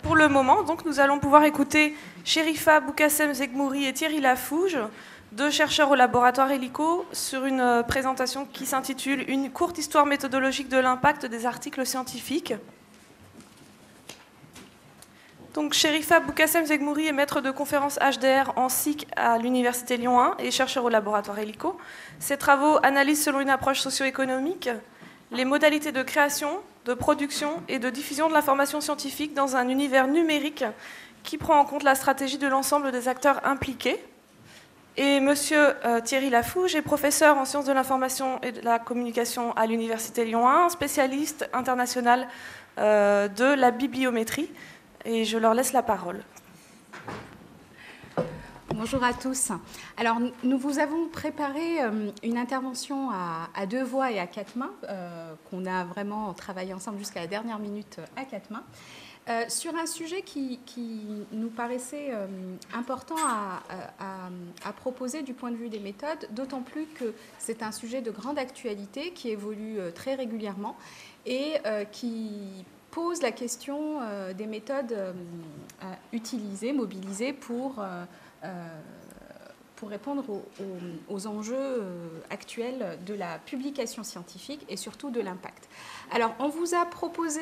pour le moment, donc, nous allons pouvoir écouter Chérifa Boukassem Zegmouri et Thierry Lafouge, deux chercheurs au laboratoire Helico, sur une présentation qui s'intitule « Une courte histoire méthodologique de l'impact des articles scientifiques ». Donc, Chérifa Boukassem Zegmouri est maître de conférence HDR en SIC à l'Université Lyon 1 et chercheur au laboratoire Helico. Ses travaux analysent selon une approche socio-économique les modalités de création, de production et de diffusion de l'information scientifique dans un univers numérique qui prend en compte la stratégie de l'ensemble des acteurs impliqués. Et monsieur Thierry Lafouge est professeur en sciences de l'information et de la communication à l'Université Lyon 1, spécialiste international de la bibliométrie. Et je leur laisse la parole. Bonjour à tous. Alors, nous vous avons préparé une intervention à deux voix et à quatre mains, qu'on a vraiment travaillé ensemble jusqu'à la dernière minute à quatre mains, sur un sujet qui nous paraissait important à proposer du point de vue des méthodes, d'autant plus que c'est un sujet de grande actualité qui évolue très régulièrement et qui pose la question des méthodes utilisées, mobilisées pour répondre aux enjeux actuels de la publication scientifique et surtout de l'impact. Alors, on vous a proposé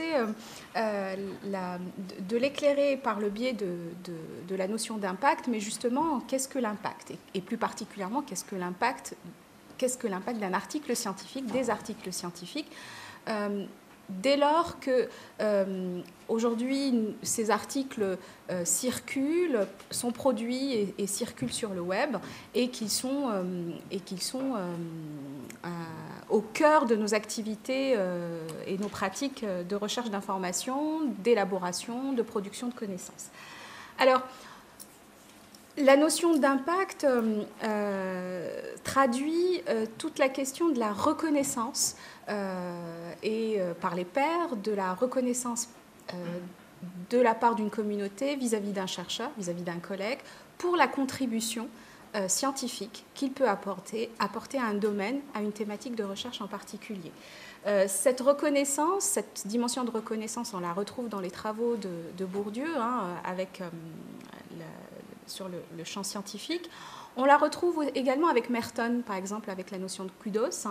de l'éclairer par le biais de la notion d'impact, mais justement, qu'est-ce que l'impact? Et plus particulièrement, qu'est-ce que l'impact d'un article scientifique, des articles scientifiques dès lors que aujourd'hui ces articles circulent, sont produits et circulent sur le web et qu'ils sont au cœur de nos activités et nos pratiques de recherche d'information, d'élaboration, de production de connaissances. Alors, la notion d'impact traduit toute la question de la reconnaissance par les pairs, de la reconnaissance de la part d'une communauté vis-à-vis d'un chercheur, vis-à-vis d'un collègue, pour la contribution scientifique qu'il peut apporter à un domaine, à une thématique de recherche en particulier. Cette reconnaissance, cette dimension de reconnaissance, on la retrouve dans les travaux de Bourdieu, sur le champ scientifique. On la retrouve également avec Merton, par exemple, avec la notion de kudos.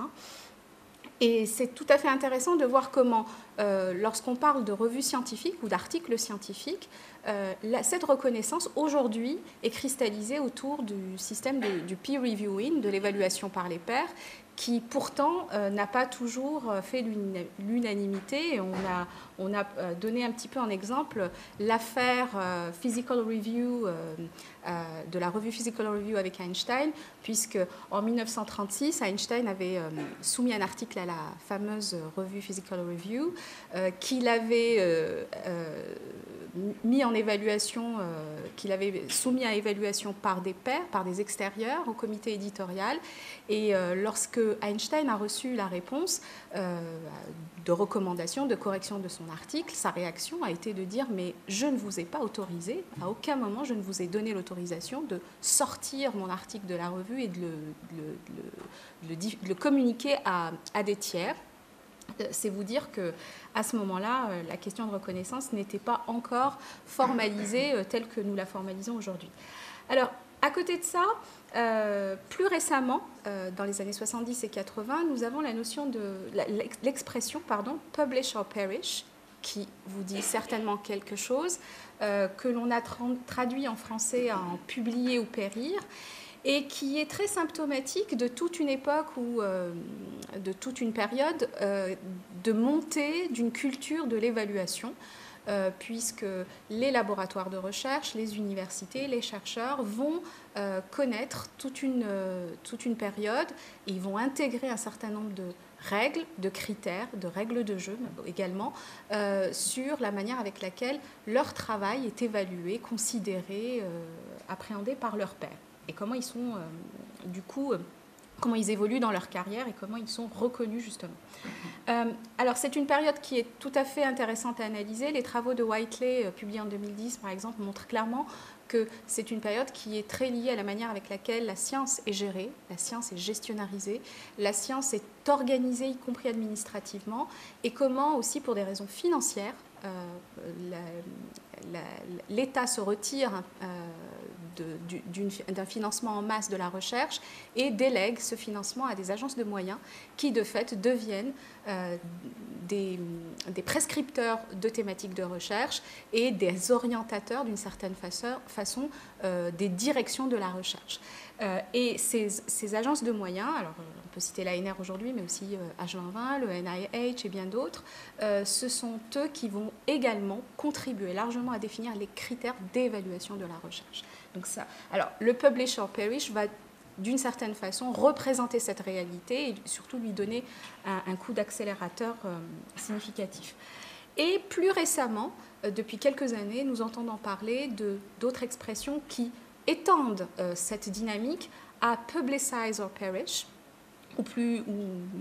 Et c'est tout à fait intéressant de voir comment, lorsqu'on parle de revues scientifiques ou d'articles scientifiques, cette reconnaissance, aujourd'hui, est cristallisée autour du système du peer reviewing, de l'évaluation par les pairs, qui pourtant n'a pas toujours fait l'unanimité. On a donné un petit peu en exemple l'affaire Physical Review, de la revue Physical Review avec Einstein, puisque en 1936, Einstein avait soumis un article à la fameuse revue Physical Review, qu'il avait mis en évaluation, qu'il avait soumis à évaluation par des pairs, par des extérieurs, au comité éditorial. Et lorsque Einstein a reçu la réponse de recommandation, de correction de son article, sa réaction a été de dire « mais je ne vous ai pas autorisé, à aucun moment je ne vous ai donné l'autorisation de sortir mon article de la revue et de le communiquer à des tiers ». C'est vous dire qu'à ce moment-là, la question de reconnaissance n'était pas encore formalisée telle que nous la formalisons aujourd'hui. Alors, à côté de ça, plus récemment, dans les années 70 et 80, nous avons la notion l'expression « publish or perish », qui vous dit certainement quelque chose, que l'on a traduit en français en « publier ou périr », et qui est très symptomatique de toute une époque ou de toute une période de montée d'une culture de l'évaluation, puisque les laboratoires de recherche, les universités, les chercheurs vont connaître toute une période et ils vont intégrer un certain nombre de règles, de critères, de règles de jeu également, sur la manière avec laquelle leur travail est évalué, considéré, appréhendé par leurs pairs. Et comment ils sont, comment ils évoluent dans leur carrière et comment ils sont reconnus, justement. Alors, c'est une période qui est tout à fait intéressante à analyser. Les travaux de Whiteley, publiés en 2010, par exemple, montrent clairement que c'est une période qui est très liée à la manière avec laquelle la science est gérée, la science est gestionnarisée, la science est organisée, y compris administrativement, et comment aussi, pour des raisons financières, l'État se retire d'un financement en masse de la recherche et délègue ce financement à des agences de moyens qui, de fait, deviennent des prescripteurs de thématiques de recherche et des orientateurs, d'une certaine façon, des directions de la recherche. Et ces agences de moyens, alors on peut citer l'ANR aujourd'hui, mais aussi H2020, le NIH et bien d'autres, ce sont eux qui vont également contribuer largement à définir les critères d'évaluation de la recherche. Donc ça, alors le Publish or Perish va d'une certaine façon représenter cette réalité et surtout lui donner un coup d'accélérateur significatif. Et plus récemment, depuis quelques années, nous entendons parler d'autres expressions qui étendent cette dynamique à publicize or perish, ou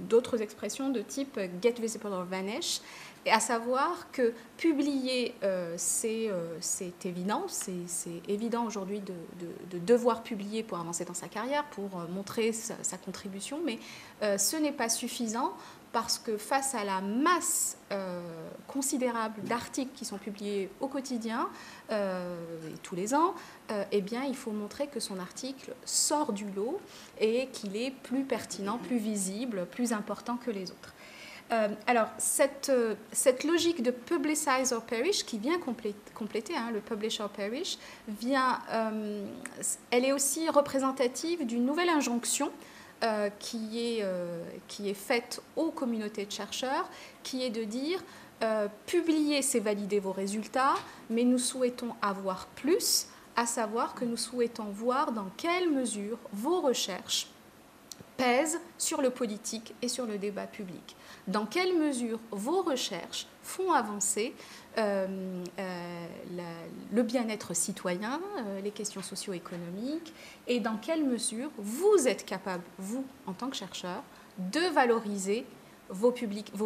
d'autres expressions de type get visible or vanish, et à savoir que publier, c'est évident, c'est évident aujourd'hui de devoir publier pour avancer dans sa carrière, pour montrer sa contribution, mais ce n'est pas suffisant parce que face à la masse considérable d'articles qui sont publiés au quotidien et tous les ans, eh bien, il faut montrer que son article sort du lot et qu'il est plus pertinent, plus visible, plus important que les autres. Alors, cette logique de publicize or perish qui vient compléter le publish or perish, elle est aussi représentative d'une nouvelle injonction qui est faite aux communautés de chercheurs, qui est de dire publier, c'est valider vos résultats, mais nous souhaitons avoir plus, à savoir que nous souhaitons voir dans quelle mesure vos recherches pèsent sur le politique et sur le débat public. Dans quelle mesure vos recherches font avancer le bien-être citoyen, les questions socio-économiques, et dans quelle mesure vous êtes capable, vous, en tant que chercheur, de valoriser vos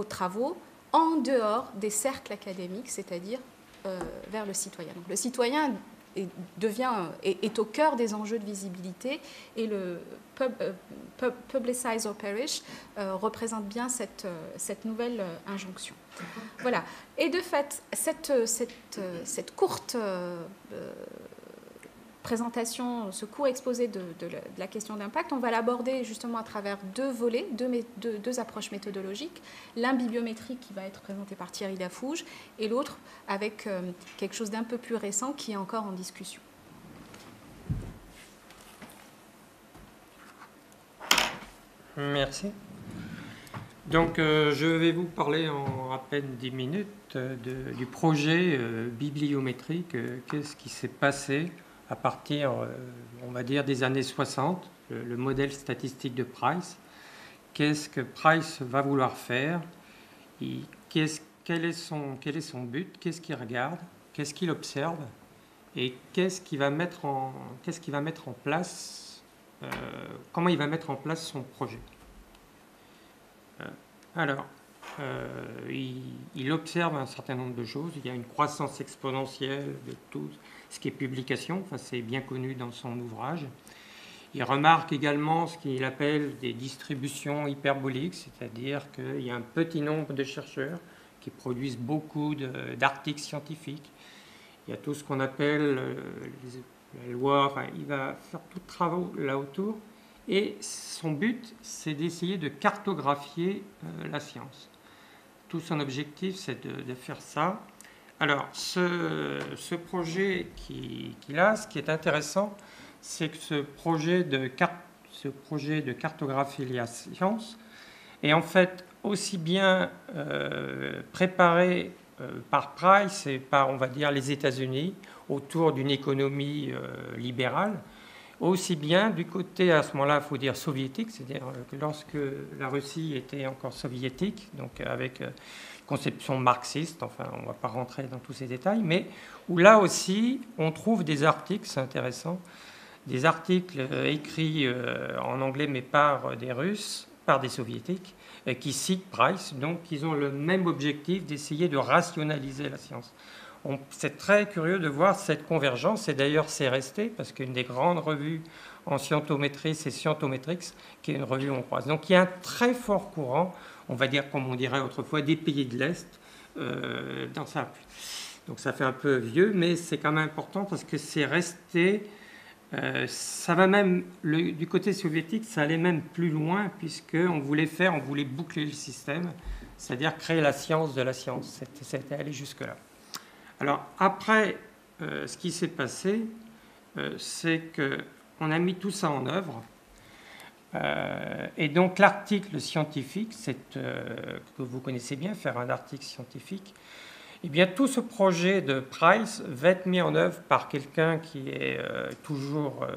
travaux en dehors des cercles académiques, c'est-à-dire vers le citoyen. Donc, le citoyen est au cœur des enjeux de visibilité et le publicize or perish représente bien cette nouvelle injonction. Voilà. Et de fait, cette courte présentation, ce court exposé de la question d'impact, on va l'aborder justement à travers deux volets, deux approches méthodologiques. L'un bibliométrique qui va être présenté par Thierry Dafouge et l'autre avec quelque chose d'un peu plus récent qui est encore en discussion. Merci. Donc, je vais vous parler en à peine 10 minutes du projet bibliométrique. Qu'est-ce qui s'est passé à partir, on va dire, des années 60, le modèle statistique de Price. Qu'est-ce que Price va vouloir faire? Quel est son but? Qu'est-ce qu'il regarde? Qu'est-ce qu'il observe? Et qu'est-ce qu'il va mettre en place? Comment il va mettre en place son projet? Il observe un certain nombre de choses. Il y a une croissance exponentielle de tout ce qui est publication. Enfin, c'est bien connu dans son ouvrage. Il remarque également ce qu'il appelle des distributions hyperboliques, c'est-à-dire qu'il y a un petit nombre de chercheurs qui produisent beaucoup d'articles scientifiques. Il y a tout ce qu'on appelle la loi. Enfin, il va faire tout de travaux là autour. Et son but, c'est d'essayer de cartographier la science. Tout son objectif, c'est de faire ça. Alors, ce projet qu'il a, ce qui est intéressant, c'est que ce projet de cartographier la science est en fait aussi bien préparé par Price et par, on va dire, les États-Unis autour d'une économie libérale, aussi bien du côté, à ce moment-là, il faut dire soviétique, c'est-à-dire que lorsque la Russie était encore soviétique, donc avec conception marxiste, enfin on ne va pas rentrer dans tous ces détails, mais où là aussi on trouve des articles, c'est intéressant, des articles écrits en anglais mais par des Russes, par des soviétiques, qui citent Price, donc ils ont le même objectif d'essayer de rationaliser la science. C'est très curieux de voir cette convergence, et d'ailleurs c'est resté, parce qu'une des grandes revues en scientométrie, c'est Scientometrics, qui est une revue hongroise. Donc il y a un très fort courant, on va dire comme on dirait autrefois, des pays de l'Est, dans ça. Donc ça fait un peu vieux, mais c'est quand même important parce que c'est resté... ça va même, du côté soviétique, ça allait même plus loin puisqu'on voulait boucler le système, c'est-à-dire créer la science de la science. C'était allé jusque-là. Alors après, ce qui s'est passé, c'est qu'on a mis tout ça en œuvre. Et donc l'article scientifique, que vous connaissez bien, faire un article scientifique, eh bien tout ce projet de Price va être mis en œuvre par quelqu'un qui est toujours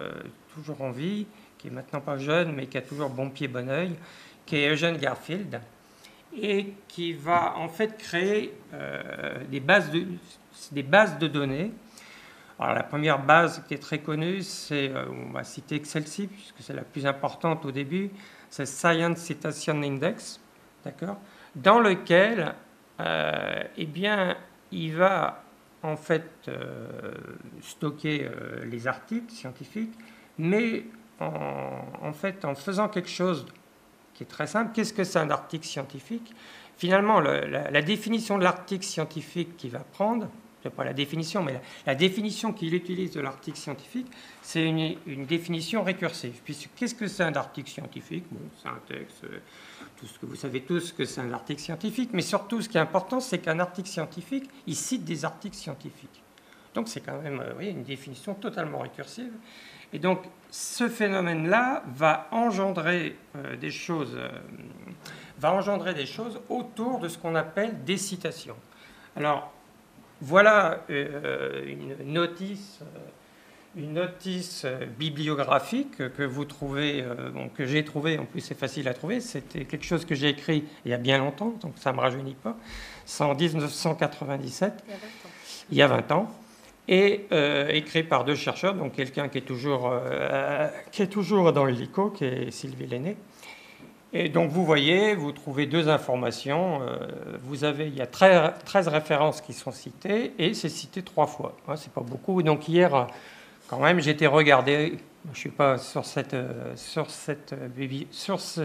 en vie, qui est maintenant pas jeune, mais qui a toujours bon pied, bon oeil, qui est Eugene Garfield, et qui va en fait créer des bases de données. Alors, la première base qui est très connue, c'est, on va citer Excelsior, puisque c'est la plus importante au début, c'est Science Citation Index, d'accord, dans lequel, eh bien, il va en fait stocker les articles scientifiques, mais en faisant quelque chose qui est très simple. Qu'est-ce que c'est un article scientifique? Finalement, la définition de l'article scientifique qu'il va prendre, c'est pas la définition, mais la définition qu'il utilise de l'article scientifique, c'est une définition récursive. Puisque qu'est-ce que c'est un article scientifique? Bon, c'est un texte, vous savez tous que c'est un article scientifique, mais surtout, ce qui est important, c'est qu'un article scientifique, il cite des articles scientifiques. Donc, c'est quand même une définition totalement récursive. Et donc, ce phénomène-là va engendrer des choses autour de ce qu'on appelle des citations. Alors, voilà une notice bibliographique que vous trouvez, que j'ai trouvé, en plus c'est facile à trouver, c'était quelque chose que j'ai écrit il y a bien longtemps, donc ça ne me rajeunit pas, c'est en 1997, il y a 20 ans, et écrit par deux chercheurs, donc quelqu'un qui est toujours dans le LICO, qui est Sylvie Lenné. Et donc vous voyez, vous trouvez deux informations, il y a 13 références qui sont citées, et c'est cité 3 fois, c'est pas beaucoup. Donc hier, quand même, j'ai été regarder, je ne suis pas sur cet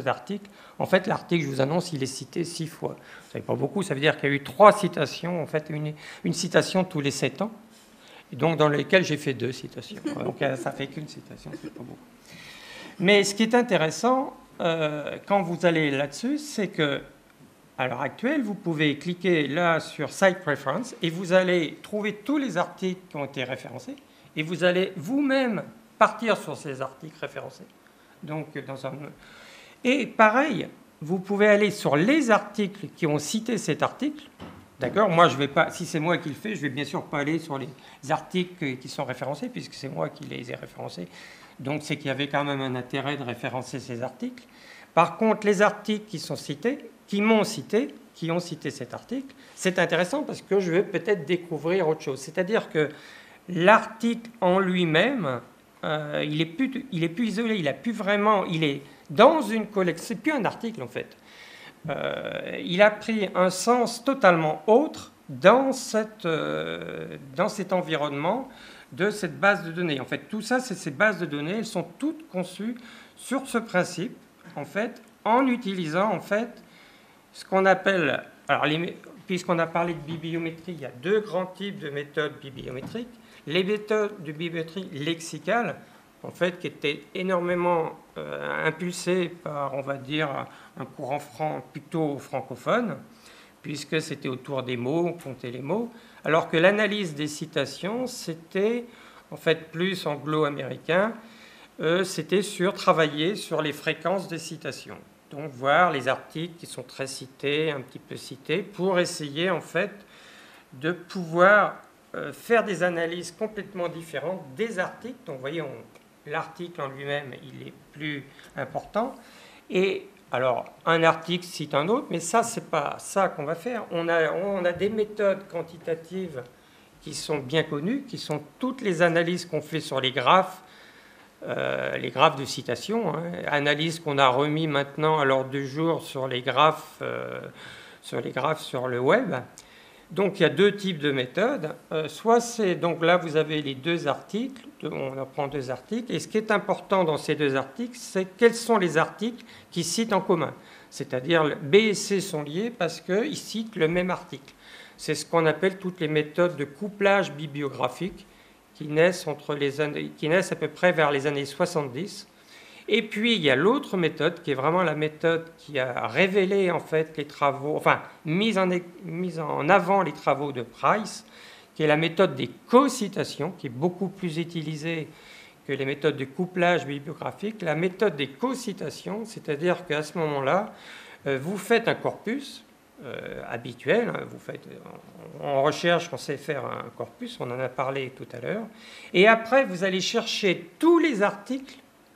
article, en fait l'article, je vous annonce, il est cité 6 fois. Ça n'est pas beaucoup, ça veut dire qu'il y a eu 3 citations, en fait une citation tous les 7 ans, et donc dans lesquelles j'ai fait 2 citations. Donc ça fait qu'une citation, c'est pas beaucoup. Mais ce qui est intéressant, quand vous allez là-dessus, c'est que à l'heure actuelle, vous pouvez cliquer là sur Site Preference et vous allez trouver tous les articles qui ont été référencés et vous allez vous-même partir sur ces articles référencés. Donc, et pareil, vous pouvez aller sur les articles qui ont cité cet article. D'accord ? Moi, je vais pas, si c'est moi qui le fais, je vais bien sûr pas aller sur les articles qui sont référencés puisque c'est moi qui les ai référencés. Donc, c'est qu'il y avait quand même un intérêt de référencer ces articles. Par contre, les articles qui sont cités, qui ont cité cet article, c'est intéressant parce que je vais peut-être découvrir autre chose. C'est-à-dire que l'article en lui-même, il est plus isolé, il est dans une collection. C'est plus un article en fait. Il a pris un sens totalement autre dans cet environnement de cette base de données. En fait, tout ça, c'est ces bases de données, elles sont toutes conçues sur ce principe, en fait, en utilisant, en fait, ce qu'on appelle... Alors, puisqu'on a parlé de bibliométrie, il y a 2 grands types de méthodes bibliométriques. Les méthodes de bibliométrie lexicale, en fait, qui étaient énormément impulsées par, on va dire, un courant plutôt francophone, puisque c'était autour des mots, on comptait les mots, alors que l'analyse des citations, c'était en fait plus anglo-américain, c'était travailler sur les fréquences des citations. Donc voir les articles qui sont très cités, un petit peu cités, pour essayer en fait de pouvoir faire des analyses complètement différentes des articles. Donc vous voyez, l'article en lui-même, il est plus important. Et alors, un article cite un autre, mais ça, c'est pas ça qu'on va faire. On a des méthodes quantitatives qui sont bien connues, qui sont toutes les analyses qu'on fait sur les graphes de citation, analyses qu'on a remis maintenant à l'ordre du jour sur les graphes sur le web. Donc, il y a 2 types de méthodes. Soit c'est, donc là, vous avez les 2 articles, on apprend 2 articles, et ce qui est important dans ces 2 articles, c'est quels sont les articles qui citent en commun. C'est-à-dire, B et C sont liés parce qu'ils citent le même article. c'est ce qu'on appelle toutes les méthodes de couplage bibliographique qui naissent à peu près vers les années 70. Et puis, il y a l'autre méthode, qui est vraiment la méthode qui a révélé, en fait, les travaux, enfin, mise en avant les travaux de Price, qui est la méthode des co-citations, qui est beaucoup plus utilisée que les méthodes de couplage bibliographique. La méthode des co-citations, c'est-à-dire qu'à ce moment-là, vous faites un corpus habituel, hein, vous faites, en recherche, on sait faire un corpus, on en a parlé tout à l'heure, et après, vous allez chercher tous les articles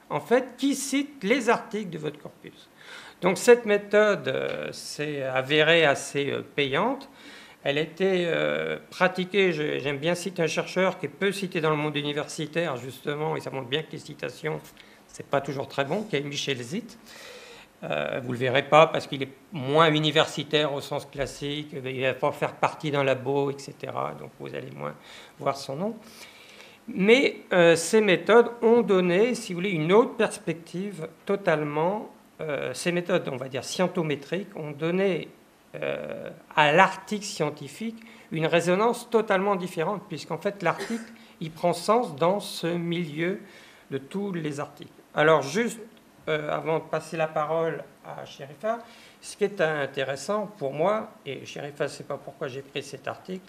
en fait, qui cite les articles de votre corpus. Donc cette méthode s'est avérée assez payante. Elle a été pratiquée, j'aime bien citer un chercheur qui est peu cité dans le monde universitaire, justement, et ça montre bien que les citations, ce n'est pas toujours très bon, qui est Michel Zitt. Vous ne le verrez pas parce qu'il est moins universitaire au sens classique, il ne va pas faire partie d'un labo, etc. Donc vous allez moins voir son nom. Mais ces méthodes ont donné, si vous voulez, une autre perspective totalement. Ces méthodes, on va dire, scientométriques, ont donné à l'article scientifique une résonance totalement différente, puisqu'en fait, l'article, il prend sens dans ce milieu de tous les articles. Alors, juste avant de passer la parole à Chérifa, ce qui est intéressant pour moi, et Chérifa ne sait pas pourquoi j'ai pris cet article,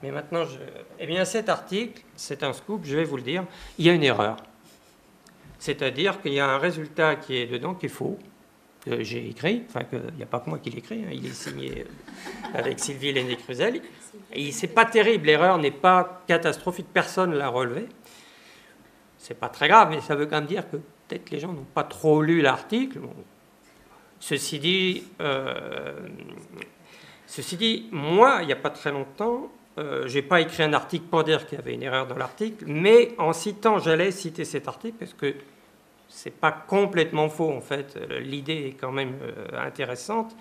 mais maintenant, eh bien, cet article, c'est un scoop, je vais vous le dire, il y a une erreur. C'est-à-dire qu'il y a un résultat qui est dedans, qui est faux, que j'ai écrit, enfin, il n'y a pas que moi qui l'écris, hein, il est signé avec Sylvie Lenné-Cruzel. Et c'est pas terrible, l'erreur n'est pas catastrophique, personne ne l'a relevé. C'est pas très grave, mais ça veut quand même dire que peut-être les gens n'ont pas trop lu l'article. Bon. Ceci dit, moi, il n'y a pas très longtemps, je n'ai pas écrit un article pour dire qu'il y avait une erreur dans l'article, mais en citant, j'allais citer cet article parce que ce n'est pas complètement faux, en fait. L'idée est quand même intéressante.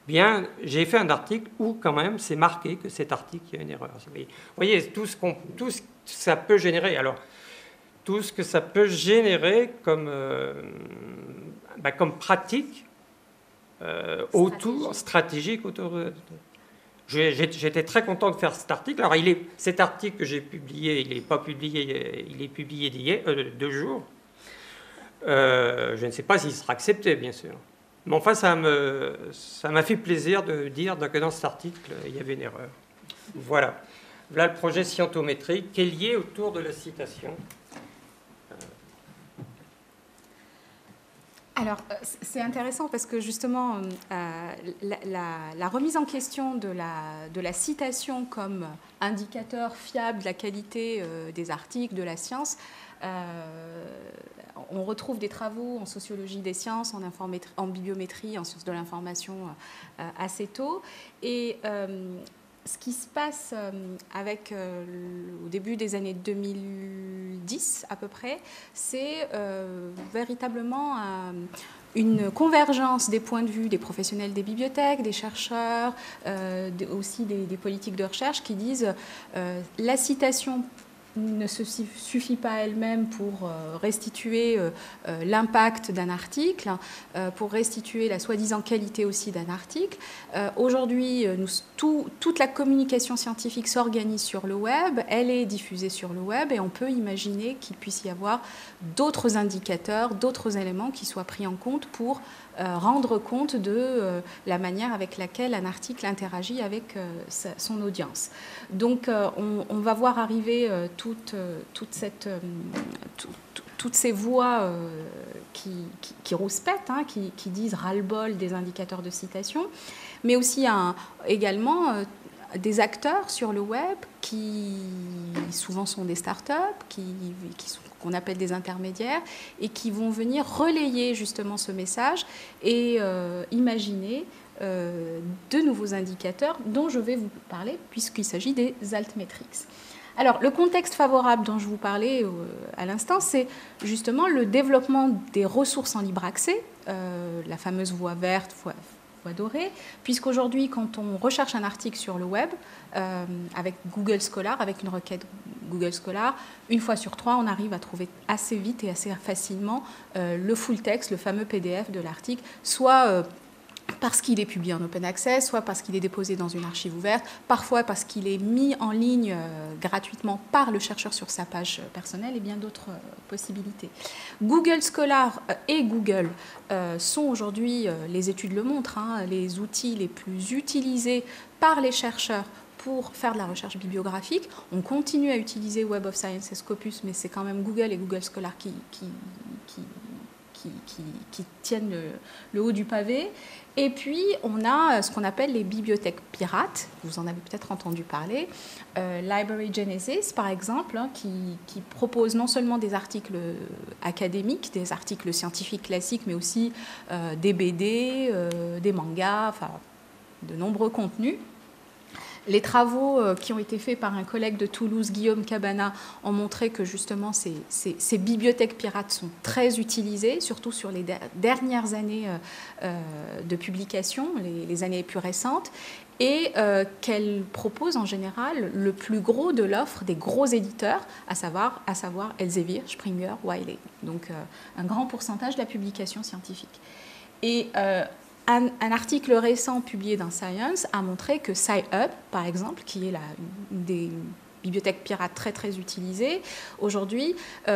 Bien, j'ai fait un article où, quand même, c'est marqué que cet article, il y a une erreur. Vous voyez, tout ce que ça peut générer. Alors, tout ce que ça peut générer comme pratique stratégique autour de... J'étais très content de faire cet article. Alors, cet article que j'ai publié, il n'est pas publié, il est publié d'hier, 2 jours. Je ne sais pas s'il sera accepté, bien sûr. Mais enfin, ça m'a fait plaisir de dire que dans cet article, il y avait une erreur. Voilà. Voilà le projet scientométrique qui est lié autour de la citation. Alors, c'est intéressant parce que justement, la remise en question de la citation comme indicateur fiable de la qualité des articles, de la science, on retrouve des travaux en sociologie des sciences, en bibliométrie, en sciences de l'information assez tôt. Et ce qui se passe au début des années 2010 à peu près, c'est véritablement une convergence des points de vue des professionnels des bibliothèques, des chercheurs, aussi des politiques de recherche qui disent la citation ne se suffit pas elle-même pour restituer l'impact d'un article, pour restituer la soi-disant qualité aussi d'un article. Aujourd'hui, toute la communication scientifique s'organise sur le web, elle est diffusée sur le web et on peut imaginer qu'il puisse y avoir d'autres indicateurs, d'autres éléments qui soient pris en compte pour rendre compte de la manière avec laquelle un article interagit avec son audience. Donc on va voir arriver toutes ces voix qui rouspètent, hein, qui disent ras-le-bol des indicateurs de citation, mais aussi également des acteurs sur le web qui souvent sont des startups, qu'on appelle des intermédiaires, et qui vont venir relayer justement ce message et imaginer de nouveaux indicateurs dont je vais vous parler puisqu'il s'agit des altmetrics. Alors, le contexte favorable dont je vous parlais à l'instant, c'est justement le développement des ressources en libre accès, la fameuse voie verte, voie dorée, puisqu'aujourd'hui, quand on recherche un article sur le web, avec Google Scholar, avec une requête Google Scholar, 1 fois sur 3, on arrive à trouver assez vite et assez facilement le full text, le fameux PDF de l'article, soit parce qu'il est publié en open access, soit parce qu'il est déposé dans une archive ouverte, parfois parce qu'il est mis en ligne gratuitement par le chercheur sur sa page personnelle et bien d'autres possibilités. Google Scholar et Google sont aujourd'hui, les études le montrent, les outils les plus utilisés par les chercheurs pour faire de la recherche bibliographique. On continue à utiliser Web of Science et Scopus, mais c'est quand même Google et Google Scholar qui tiennent le haut du pavé. Et puis, on a ce qu'on appelle les bibliothèques pirates. Vous en avez peut-être entendu parler. Library Genesis, par exemple, qui propose non seulement des articles académiques, des articles scientifiques classiques, mais aussi des BD, des mangas, enfin, de nombreux contenus. Les travaux qui ont été faits par un collègue de Toulouse, Guillaume Cabana, ont montré que justement ces bibliothèques pirates sont très utilisées, surtout sur les dernières années de publication, les années plus récentes, et qu'elles proposent en général le plus gros de l'offre des gros éditeurs, à savoir Elsevier, Springer, Wiley. Donc un grand pourcentage de la publication scientifique. Et un article récent publié dans Science a montré que SciHub, par exemple, qui est une des bibliothèques pirates très très utilisées, aujourd'hui,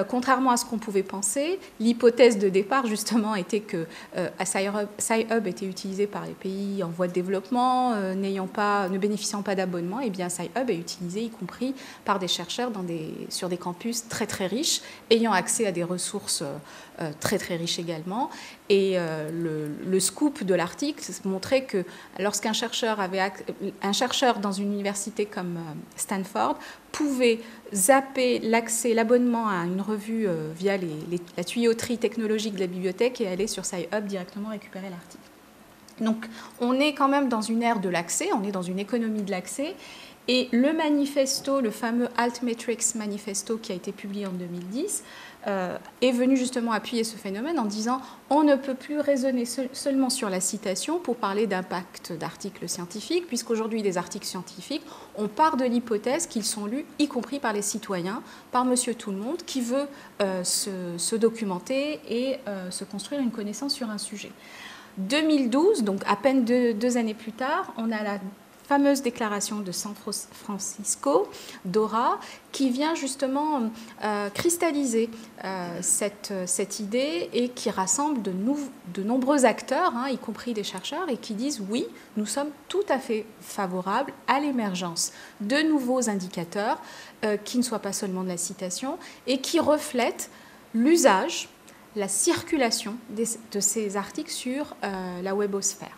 contrairement à ce qu'on pouvait penser, l'hypothèse de départ justement était que SciHub était utilisé par les pays en voie de développement, ne bénéficiant pas d'abonnement, et bien SciHub est utilisé y compris par des chercheurs sur des campus très très riches, ayant accès à des ressources très très riches également. Et le scoop de l'article montrait que lorsqu'un chercheur dans une université comme Stanford pouvait zapper l'abonnement à une revue via la tuyauterie technologique de la bibliothèque et aller sur SciHub directement récupérer l'article. Donc on est quand même dans une ère de l'accès, on est dans une économie de l'accès. Et le manifesto, le fameux Altmetrics Manifesto qui a été publié en 2010, est venu justement appuyer ce phénomène en disant on ne peut plus raisonner seulement sur la citation pour parler d'impact d'articles scientifiques, puisqu'aujourd'hui des articles scientifiques, on part de l'hypothèse qu'ils sont lus, y compris par les citoyens, par monsieur tout le monde, qui veut se documenter et se construire une connaissance sur un sujet. 2012, donc à peine deux années plus tard, on a la fameuse déclaration de San Francisco, DORA, qui vient justement cristalliser cette idée et qui rassemble de nombreux acteurs, y compris des chercheurs, et qui disent oui, nous sommes tout à fait favorables à l'émergence de nouveaux indicateurs qui ne soient pas seulement de la citation et qui reflètent l'usage, la circulation de ces articles sur la webosphère.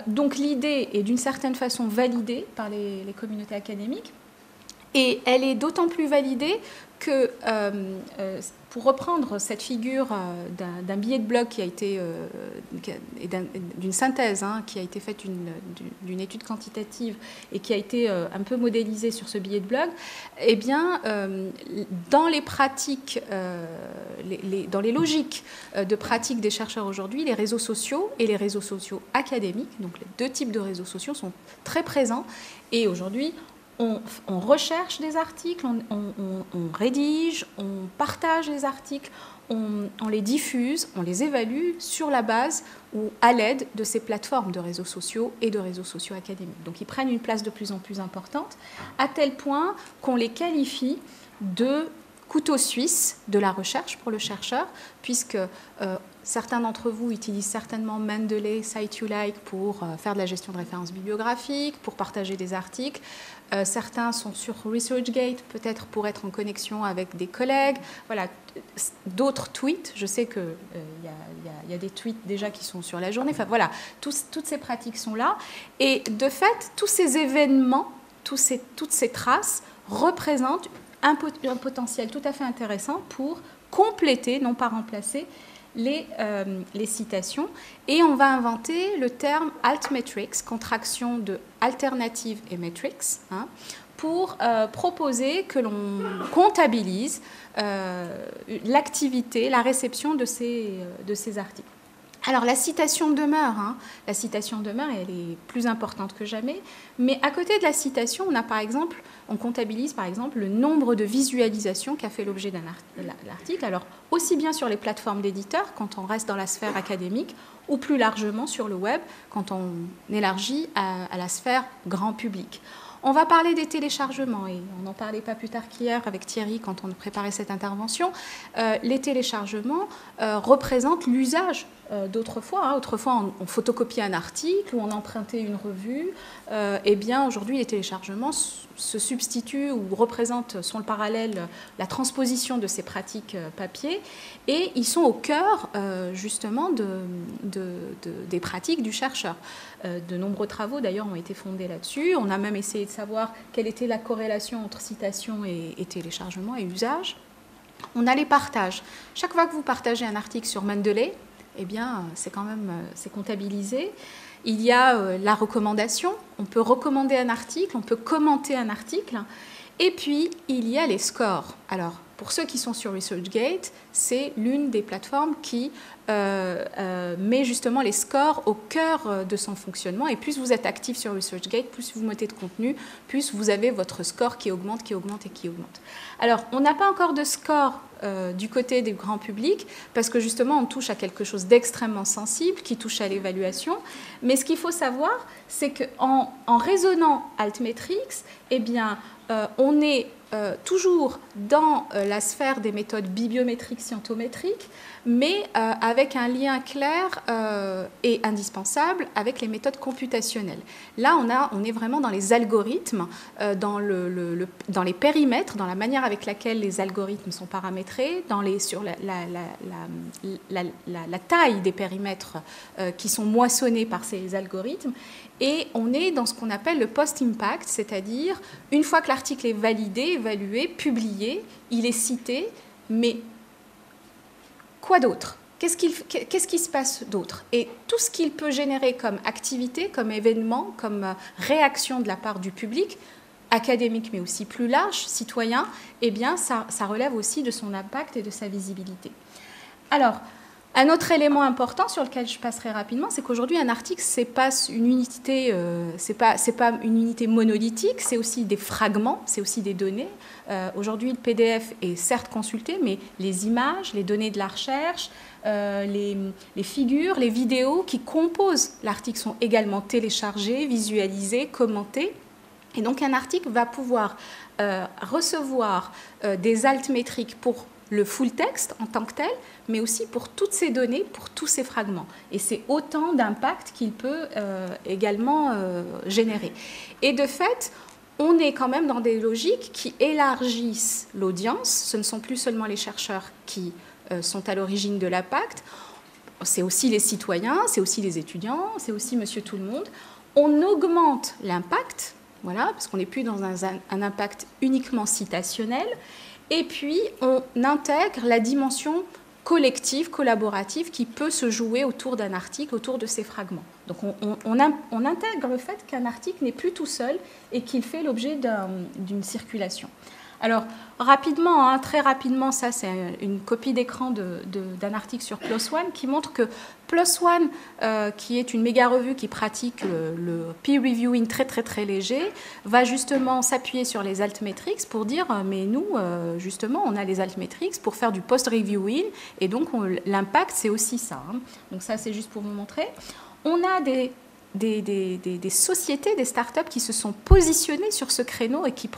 Donc l'idée est d'une certaine façon validée par les communautés académiques et elle est d'autant plus validée que, pour reprendre cette figure d'un billet de blog qui a été, d'une synthèse qui a été faite d'une étude quantitative et qui a été un peu modélisée sur ce billet de blog, eh bien, dans les pratiques, dans les logiques de pratique des chercheurs aujourd'hui, les réseaux sociaux et les réseaux sociaux académiques, donc les deux types de réseaux sociaux sont très présents et aujourd'hui, on recherche des articles, on rédige, on partage les articles, on les diffuse, on les évalue sur la base ou à l'aide de ces plateformes de réseaux sociaux et de réseaux sociaux académiques. Donc ils prennent une place de plus en plus importante, à tel point qu'on les qualifie de couteau suisse de la recherche pour le chercheur, puisque certains d'entre vous utilisent certainement Mendeley, SciTuLike pour faire de la gestion de références bibliographiques, pour partager des articles. Certains sont sur ResearchGate, peut-être pour être en connexion avec des collègues. Voilà, d'autres tweets. Je sais qu'il y a des tweets déjà qui sont sur la journée. Enfin, voilà, toutes ces pratiques sont là. Et de fait, tous ces événements, toutes ces traces représentent un potentiel tout à fait intéressant pour compléter, non pas remplacer, les citations. Et on va inventer le terme altmetrics, contraction de alternative et metrics, pour proposer que l'on comptabilise l'activité, la réception de ces articles. Alors la citation demeure, la citation demeure, elle est plus importante que jamais, mais à côté de la citation, on comptabilise par exemple le nombre de visualisations qu'a fait l'objet d'un article, alors aussi bien sur les plateformes d'éditeurs, quand on reste dans la sphère académique, ou plus largement sur le web, quand on élargit à la sphère grand public. On va parler des téléchargements, et on n'en parlait pas plus tard qu'hier avec Thierry quand on préparait cette intervention. Les téléchargements représentent l'usage d'autrefois. Autrefois, on photocopiait un article ou on empruntait une revue. Eh bien, aujourd'hui, les téléchargements se substituent ou sont le parallèle, la transposition de ces pratiques papier, et ils sont au cœur justement des pratiques du chercheur. De nombreux travaux d'ailleurs ont été fondés là-dessus. On a même essayé de savoir quelle était la corrélation entre citation et téléchargement et usage. On a les partages. Chaque fois que vous partagez un article sur Mendeley, eh bien, c'est comptabilisé. Il y a la recommandation. On peut recommander un article, on peut commenter un article. Et puis, il y a les scores. Alors, pour ceux qui sont sur ResearchGate, c'est l'une des plateformes qui met justement les scores au cœur de son fonctionnement. Et plus vous êtes actif sur ResearchGate, plus vous mettez de contenu, plus vous avez votre score qui augmente, qui augmente et qui augmente. Alors, on n'a pas encore de score du côté du grand public, parce que justement, on touche à quelque chose d'extrêmement sensible, qui touche à l'évaluation. Mais ce qu'il faut savoir, c'est qu'en raisonnant Altmetrics, eh bien, on est toujours dans la sphère des méthodes bibliométriques, scientométriques, mais avec un lien clair et indispensable avec les méthodes computationnelles. Là, on est vraiment dans les algorithmes, dans les périmètres, dans la manière avec laquelle les algorithmes sont paramétrés, sur la taille des périmètres qui sont moissonnés par ces algorithmes. Et on est dans ce qu'on appelle le post-impact, c'est-à-dire une fois que l'article est validé, évalué, publié, il est cité, mais quoi d'autre ? Qu'est-ce qui se passe d'autre ? Et tout ce qu'il peut générer comme activité, comme événement, comme réaction de la part du public, académique mais aussi plus large, citoyen, eh bien ça relève aussi de son impact et de sa visibilité. Alors, un autre élément important sur lequel je passerai rapidement, c'est qu'aujourd'hui, un article, c'est pas une unité monolithique, c'est aussi des fragments, c'est aussi des données. Aujourd'hui, le PDF est certes consulté, mais les images, les données de la recherche, les figures, les vidéos qui composent l'article sont également téléchargées, visualisées, commentées. Et donc, un article va pouvoir recevoir des altmétriques pour le full texte en tant que tel, mais aussi pour toutes ces données, pour tous ces fragments. Et c'est autant d'impact qu'il peut également générer. Et de fait, on est quand même dans des logiques qui élargissent l'audience. Ce ne sont plus seulement les chercheurs qui sont à l'origine de l'impact, c'est aussi les citoyens, c'est aussi les étudiants, c'est aussi monsieur tout le monde. On augmente l'impact, voilà, parce qu'on n'est plus dans un impact uniquement citationnel. Et puis, on intègre la dimension collective, collaborative, qui peut se jouer autour d'un article, autour de ces fragments. Donc, on intègre le fait qu'un article n'est plus tout seul et qu'il fait l'objet d'une circulation. Alors, rapidement, très rapidement, ça c'est une copie d'écran d'un article sur PLOS ONE qui montre que PLOS ONE, qui est une méga revue qui pratique le peer reviewing très très très léger, va justement s'appuyer sur les altmetrics pour dire mais nous, justement, on a les altmetrics pour faire du post-reviewing et donc l'impact c'est aussi ça. Donc ça c'est juste pour vous montrer. On a des sociétés, des startups qui se sont positionnées sur ce créneau et qui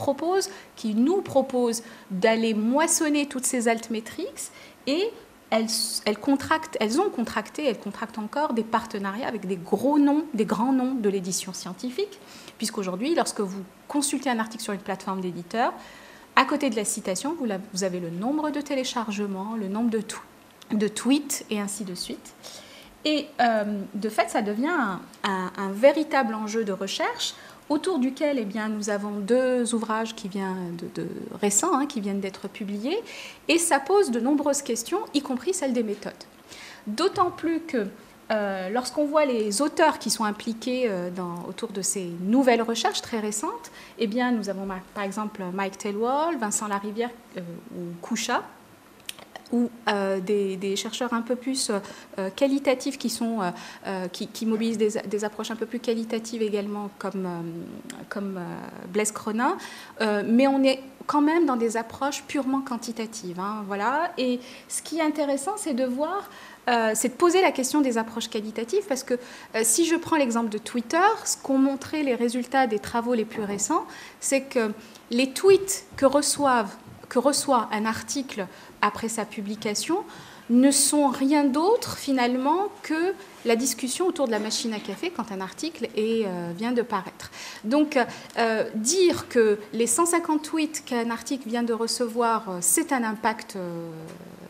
nous proposent d'aller moissonner toutes ces altmetrics et elles contractent encore des partenariats avec des grands noms de l'édition scientifique, puisqu'aujourd'hui, lorsque vous consultez un article sur une plateforme d'éditeur, à côté de la citation, vous avez le nombre de téléchargements, le nombre de tweets et ainsi de suite. Et de fait, ça devient un véritable enjeu de recherche autour duquel eh bien, nous avons 2 ouvrages récents qui viennent d'être publiés et ça pose de nombreuses questions, y compris celles des méthodes. D'autant plus que lorsqu'on voit les auteurs qui sont impliqués autour de ces nouvelles recherches très récentes, eh bien, nous avons par exemple Mike Thelwall, Vincent Larivière ou Koucha. ou des chercheurs un peu plus qualitatifs qui mobilisent des approches un peu plus qualitatives également, comme Blaise Cronin, mais on est quand même dans des approches purement quantitatives. Hein, voilà. Et ce qui est intéressant, c'est de voir, c'est de poser la question des approches qualitatives, parce que si je prends l'exemple de Twitter, ce qu'ont montré les résultats des travaux les plus récents, c'est que les tweets que reçoit un article après sa publication ne sont rien d'autre finalement que la discussion autour de la machine à café quand un article vient de paraître. Donc dire que les 150 tweets qu'un article vient de recevoir, c'est un impact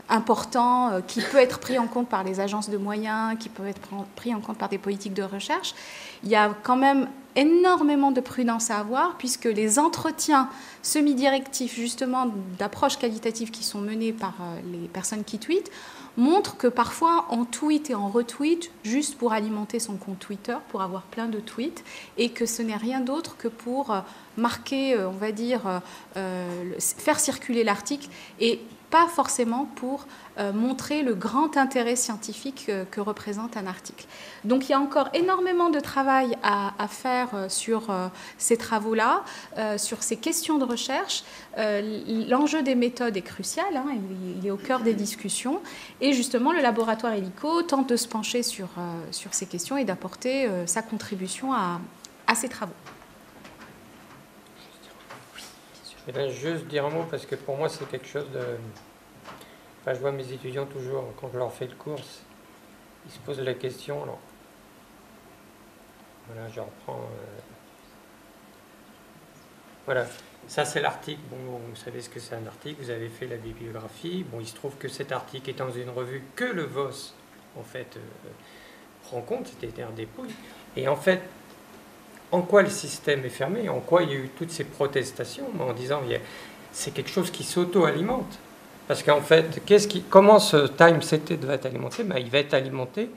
important qui peut être pris en compte par les agences de moyens, qui peut être pris en compte par des politiques de recherche, il y a quand même énormément de prudence à avoir, puisque les entretiens semi-directifs, justement, d'approches qualitatives qui sont menés par les personnes qui tweetent, montrent que parfois on tweet et on retweet juste pour alimenter son compte Twitter, pour avoir plein de tweets, et que ce n'est rien d'autre que pour marquer, on va dire, faire circuler l'article, et pas forcément pour montrer le grand intérêt scientifique que représente un article. Donc il y a encore énormément de travail à faire sur ces travaux-là, sur ces questions de recherche. L'enjeu des méthodes est crucial, hein, il est au cœur des discussions, et justement le laboratoire Helico tente de se pencher sur ces questions et d'apporter sa contribution à ces travaux. Je vais juste dire un mot, parce que pour moi c'est quelque chose de... Enfin, je vois mes étudiants toujours, quand je leur fais le cours, ils se posent la question. Alors, voilà, je reprends. Voilà, ça c'est l'article. Bon, vous savez ce que c'est un article, vous avez fait la bibliographie. Bon, il se trouve que cet article est dans une revue que le VOS, en fait, prend compte, c'était un dépouille. Et en fait, en quoi le système est fermé, en quoi il y a eu toutes ces protestations, en disant c'est quelque chose qui s'auto-alimente. Parce qu'en fait, comment ce TimeCT va être alimenté? Il va être alimenté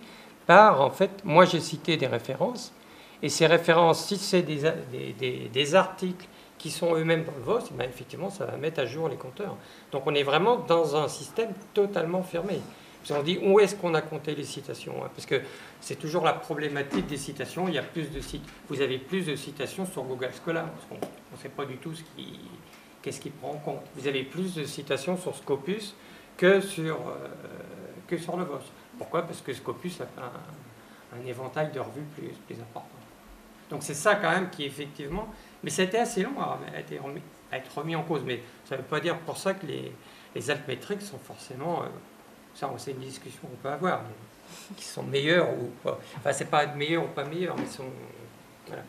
par, en fait, moi j'ai cité des références, et ces références, si c'est des articles qui sont eux-mêmes dans le VOS, effectivement, ça va mettre à jour les compteurs. Donc on est vraiment dans un système totalement fermé. On dit où est-ce qu'on a compté les citations, hein, parce que c'est toujours la problématique des citations. Il y a plus de vous avez plus de citations sur Google Scholar, parce qu'on ne sait pas du tout qu'est-ce qu'il prend en compte. Vous avez plus de citations sur Scopus que sur le VOS. Pourquoi? Parce que Scopus a un éventail de revues plus important. Donc c'est ça quand même qui effectivement... Mais c'était assez long à être remis en cause. Mais ça ne veut pas dire pour ça que les altmétriques sont forcément... ça, c'est une discussion qu'on peut avoir, mais qui sont meilleurs ou pas. Enfin, c'est pas meilleur ou pas meilleur, mais sont... Voilà.